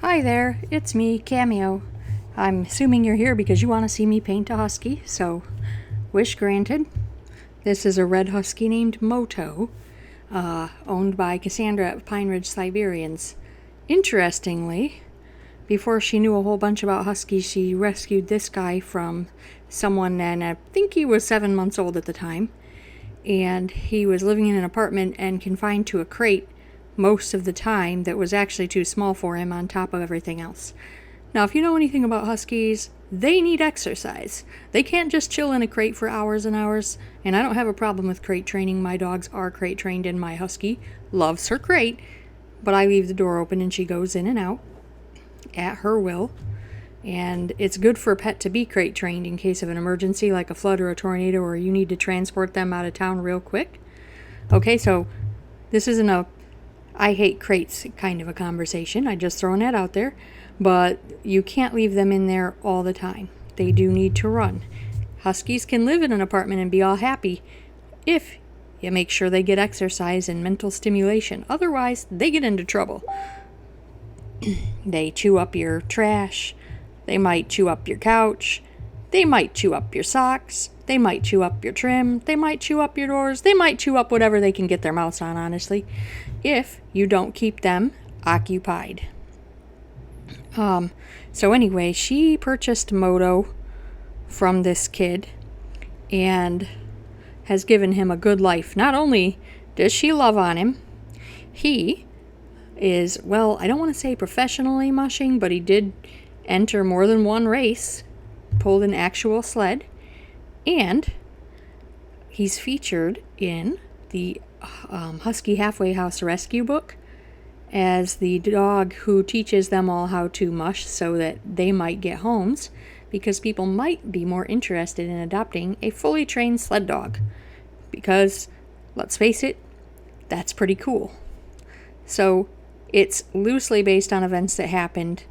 Hi there, it's me, Cameo. I'm assuming you're here because you want to see me paint a husky, so wish granted. This is a red husky named Moto, owned by Cassandra of Pine Ridge Siberians. Interestingly, before she knew a whole bunch about huskies, she rescued this guy from someone, and I think he was 7 months old at the time. And he was living in an apartment and confined to a crate most of the time that was actually too small for him on top of everything else. Now, if you know anything about huskies, they need exercise. They can't just chill in a crate for hours and hours, and I don't have a problem with crate training. My dogs are crate trained, and my husky loves her crate, but I leave the door open and she goes in and out at her will. And it's good for a pet to be crate trained in case of an emergency like a flood or a tornado, or you need to transport them out of town real quick. Okay, so this isn't a I hate crates kind of a conversation. I just throwing that out there. But you can't leave them in there all the time. They do need to run. Huskies can live in an apartment and be all happy if you make sure they get exercise and mental stimulation. Otherwise, they get into trouble. They chew up your trash. They might chew up your couch. They might chew up your socks. They might chew up your trim. They might chew up your doors. They might chew up whatever they can get their mouths on, honestly, if you don't keep them occupied. So anyway, she purchased Moto from this kid and has given him a good life. Not only does she love on him, he is, well, I don't want to say professionally mushing, but he did enter more than one race, pulled an actual sled, and he's featured in the Husky Halfway House Rescue book as the dog who teaches them all how to mush so that they might get homes, because people might be more interested in adopting a fully trained sled dog. Because, let's face it, that's pretty cool. So, it's loosely based on events that happened.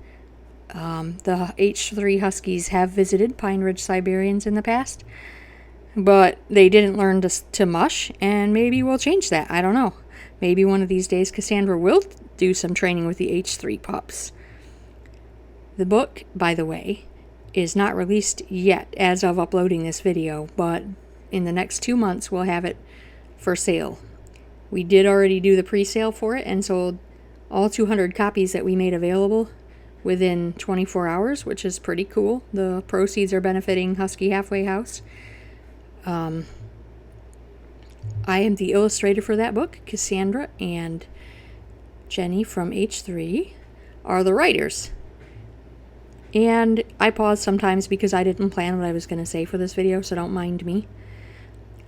The H3 Huskies have visited Pine Ridge Siberians in the past, but they didn't learn to mush, and maybe we'll change that. I don't know. Maybe one of these days Cassandra will do some training with the H3 pups. The book, by the way, is not released yet as of uploading this video, but in the next 2 months we'll have it for sale. We did already do the pre-sale for it and sold all 200 copies that we made available within 24 hours, which is pretty cool. The proceeds are benefiting Husky Halfway House. I am the illustrator for that book. Cassandra and Jenny from H3 are the writers. And I pause sometimes because I didn't plan what I was going to say for this video, so don't mind me.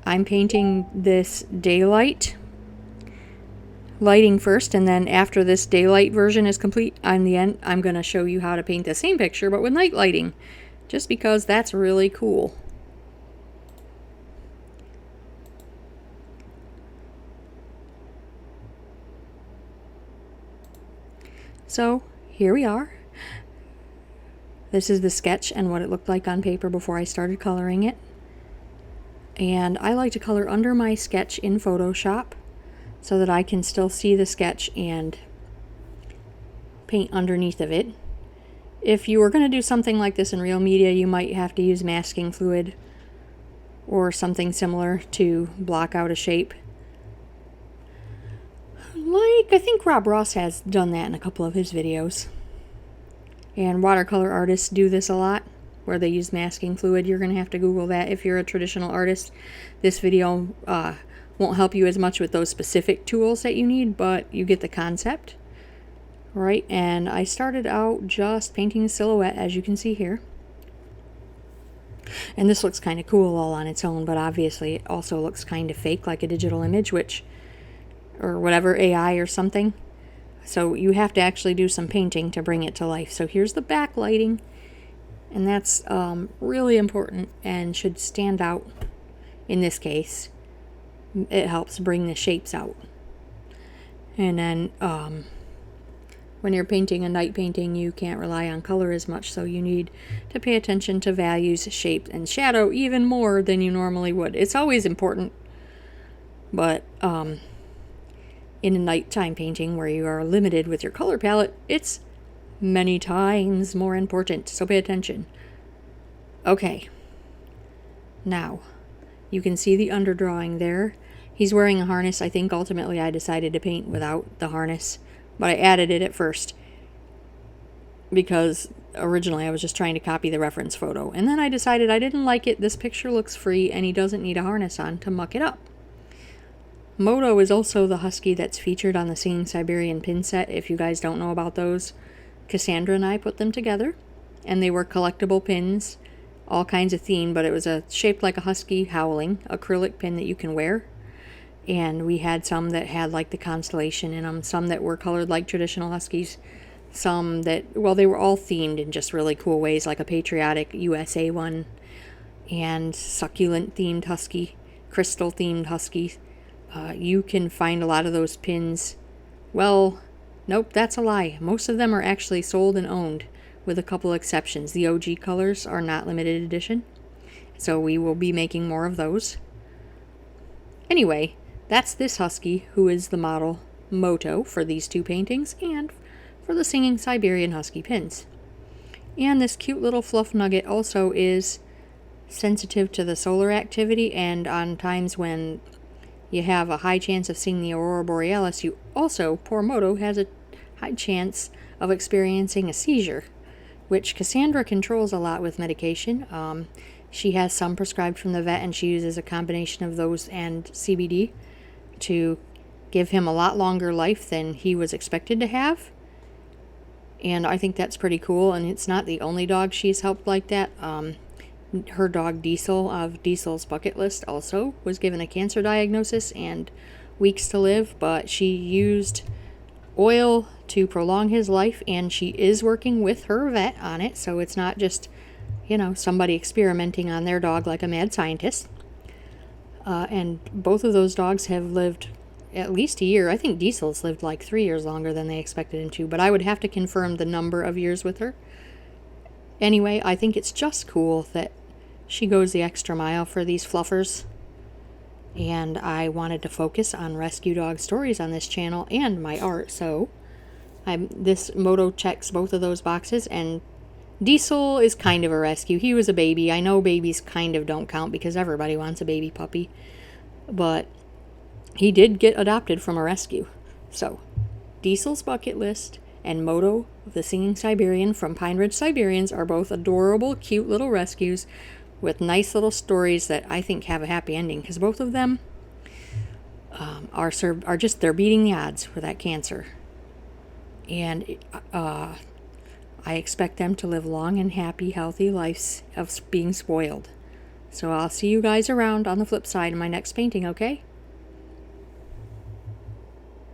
I'm painting this daylight lighting first, and then after this daylight version is complete, on the end, I'm going to show you how to paint the same picture but with night lighting, just because that's really cool. So here we are. This is the sketch and what it looked like on paper before I started coloring it. And I like to color under my sketch in Photoshop so that I can still see the sketch and paint underneath of it. If you were going to do something like this in real media, you might have to use masking fluid or something similar to block out a shape. Like, I think Rob Ross has done that in a couple of his videos. And watercolor artists do this a lot, where they use masking fluid. You're going to have to Google that if you're a traditional artist. This video won't help you as much with those specific tools that you need, but you get the concept. Right, and I started out just painting a silhouette, as you can see here. And this looks kind of cool all on its own, but obviously it also looks kind of fake, like a digital image, or whatever, AI or something. So you have to actually do some painting to bring it to life. So here's the backlighting, and that's really important and should stand out in this case. It helps bring the shapes out. And then when you're painting a night painting, you can't rely on color as much, so you need to pay attention to values, shape, and shadow even more than you normally would. It's always important, but in a nighttime painting where you are limited with your color palette, it's many times more important, so pay attention. Okay, now you can see the underdrawing there. He's wearing a harness. I think ultimately I decided to paint without the harness, but I added it at first because originally I was just trying to copy the reference photo. And then I decided I didn't like it. This picture looks free and he doesn't need a harness on to muck it up. Moto is also the husky that's featured on the Singing Siberian pin set. If you guys don't know about those, Cassandra and I put them together, and they were collectible pins, all kinds of theme, but it was shaped like a husky howling, acrylic pin that you can wear. And we had some that had like the constellation in them, some that were colored like traditional huskies, some that, well, they were all themed in just really cool ways, like a patriotic USA one, and succulent themed husky, crystal themed husky. You can find a lot of those pins. Well, nope, that's a lie. Most of them are actually sold and owned, with a couple exceptions. The OG colors are not limited edition, so we will be making more of those. Anyway, that's this husky, who is the model Moto for these two paintings and for the Singing Siberian husky pins. And this cute little fluff nugget also is sensitive to the solar activity, and on times when you have a high chance of seeing the aurora borealis, you also, poor Moto, has a high chance of experiencing a seizure, which Cassandra controls a lot with medication. She has some prescribed from the vet, and she uses a combination of those and CBD to give him a lot longer life than he was expected to have. And I think that's pretty cool, and it's not the only dog she's helped like that. Her dog Diesel of Diesel's Bucket List also was given a cancer diagnosis and weeks to live, but she used oil to prolong his life, and she is working with her vet on it, so it's not just, somebody experimenting on their dog like a mad scientist. And both of those dogs have lived at least a year. I think Diesel's lived like 3 years longer than they expected him to, but I would have to confirm the number of years with her. Anyway, I think it's just cool that she goes the extra mile for these fluffers. And I wanted to focus on rescue dog stories on this channel and my art, so this Moto checks both of those boxes. And Diesel is kind of a rescue. He was a baby. I know babies kind of don't count because everybody wants a baby puppy, but he did get adopted from a rescue. So Diesel's Bucket List and Moto, the Singing Siberian from Pine Ridge Siberians, are both adorable, cute little rescues with nice little stories that I think have a happy ending, because both of them they're beating the odds for that cancer. And I expect them to live long and happy, healthy lives of being spoiled. So I'll see you guys around on the flip side in my next painting, okay?